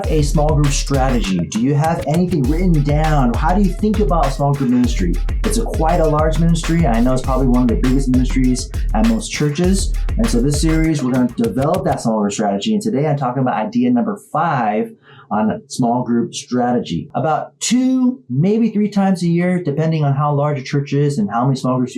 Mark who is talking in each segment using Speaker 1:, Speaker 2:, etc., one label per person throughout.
Speaker 1: a small group strategy? Do you have anything written down? How do you think about a small group ministry? It's quite a large ministry. I know it's probably one of the biggest ministries at most churches. And so this series, we're going to develop that small group strategy. And today I'm talking about idea number 5 on small group strategy. About 2, maybe 3 times a year, depending on how large a church is and how many small groups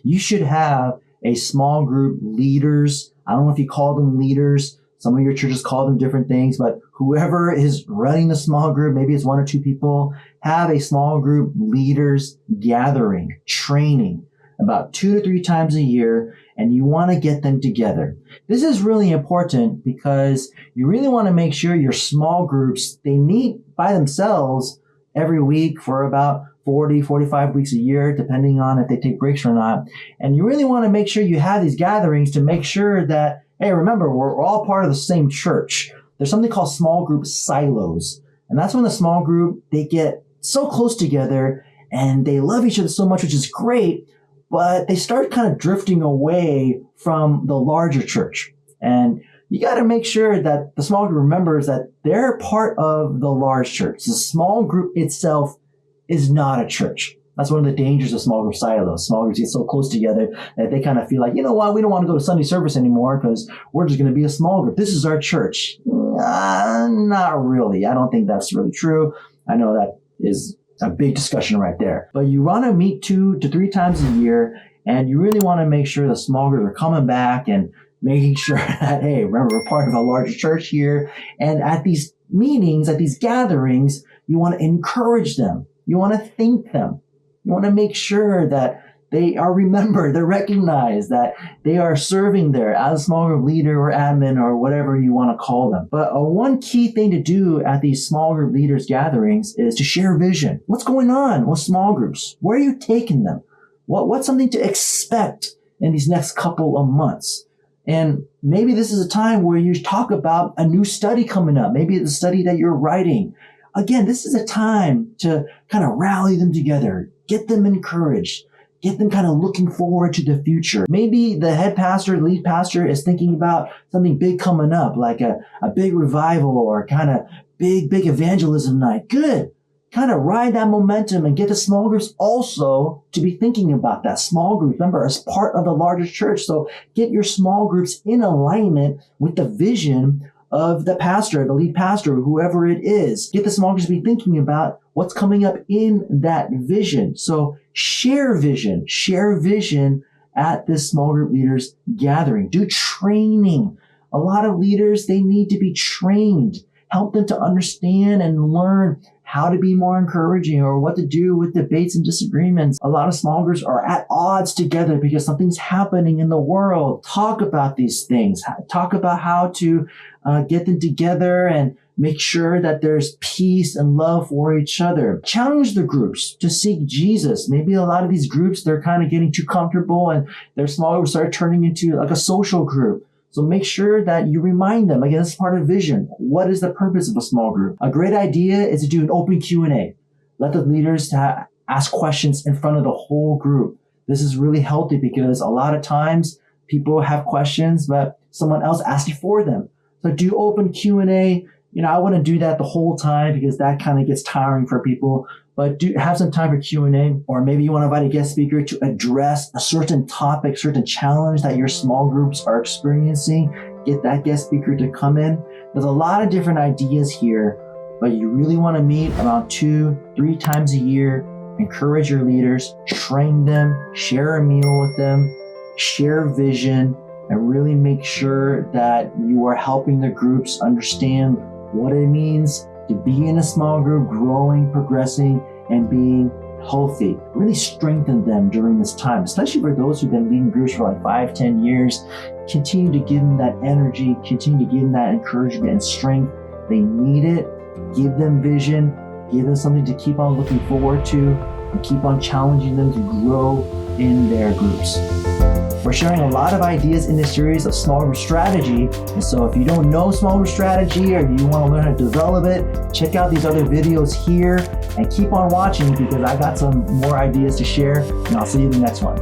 Speaker 1: you should have a small group leaders. I don't know if you call them leaders. Some of your churches call them different things, but whoever is running the small group, maybe it's 1 or 2 people, have a small group leaders gathering, training about 2 to 3 times a year, and you want to get them together. This is really important because you really want to make sure your small groups, they meet by themselves every week for about 40, 45 weeks a year, depending on if they take breaks or not. And you really want to make sure you have these gatherings to make sure that, hey, remember, we're all part of the same church. There's something called small group silos. And that's when the small group, they get so close together and they love each other so much, which is great, but they start kind of drifting away from the larger church. And you got to make sure that the small group remembers that they're part of the large church. The small group itself is not a church. That's one of the dangers of small group silos. Small groups get so close together that they kind of feel like, you know what, we don't want to go to Sunday service anymore because we're just going to be a small group. This is our church. Not really. I don't think that's really true. I know that is a big discussion right there. But you want to meet 2 to 3 times a year, and you really want to make sure the small groups are coming back and making sure that, hey, remember, we're part of a larger church here. And at these meetings, at these gatherings, you want to encourage them. You want to thank them. You want to make sure that they are remembered, they're recognized, that they are serving there as a small group leader or admin or whatever you want to call them. But one key thing to do at these small group leaders gatherings is to share vision. What's going on with small groups? Where are you taking them? What's something to expect in these next couple of months? And maybe this is a time where you talk about a new study coming up. Maybe it's a study that you're writing. Again, this is a time to kind of rally them together, get them encouraged, get them kind of looking forward to the future. Maybe the head pastor, lead pastor is thinking about something big coming up, like a big revival or kind of big evangelism night. Good. Kind of ride that momentum and get the small groups also to be thinking about that. Small groups, remember, as part of the larger church. So get your small groups in alignment with the vision of the pastor, the lead pastor, whoever it is. Get the small groups to be thinking about what's coming up in that vision. So share vision at this small group leaders gathering. Do training. A lot of leaders, they need to be trained. Help them to understand and learn how to be more encouraging or what to do with debates and disagreements. A lot of small groups are at odds together because something's happening in the world. Talk about these things. Talk about how to get them together and make sure that there's peace and love for each other. Challenge the groups to seek Jesus. Maybe a lot of these groups, they're kind of getting too comfortable and their small groups start turning into like a social group. So make sure that you remind them, again, this is part of vision. What is the purpose of a small group? A great idea is to do an open Q&A. Let the leaders ask questions in front of the whole group. This is really healthy because a lot of times people have questions, but someone else asked it for them. So do open Q&A. I wouldn't do that the whole time because that kind of gets tiring for people. But do have some time for Q&A, or maybe you want to invite a guest speaker to address a certain topic, certain challenge that your small groups are experiencing. Get that guest speaker to come in. There's a lot of different ideas here, but you really want to meet around 2-3 times a year. Encourage your leaders, train them, share a meal with them, share vision, and really make sure that you are helping the groups understand what it means to be in a small group, growing, progressing, and being healthy. Really strengthen them during this time, especially for those who've been leading groups for like 5-10 years. Continue to give them that energy, continue to give them that encouragement and strength. They need it. Give them vision, give them something to keep on looking forward to, and keep on challenging them to grow in their groups. We're sharing a lot of ideas in this series of small group strategy. And so if you don't know small group strategy or you want to learn how to develop it, check out these other videos here and keep on watching because I got some more ideas to share, and I'll see you in the next one.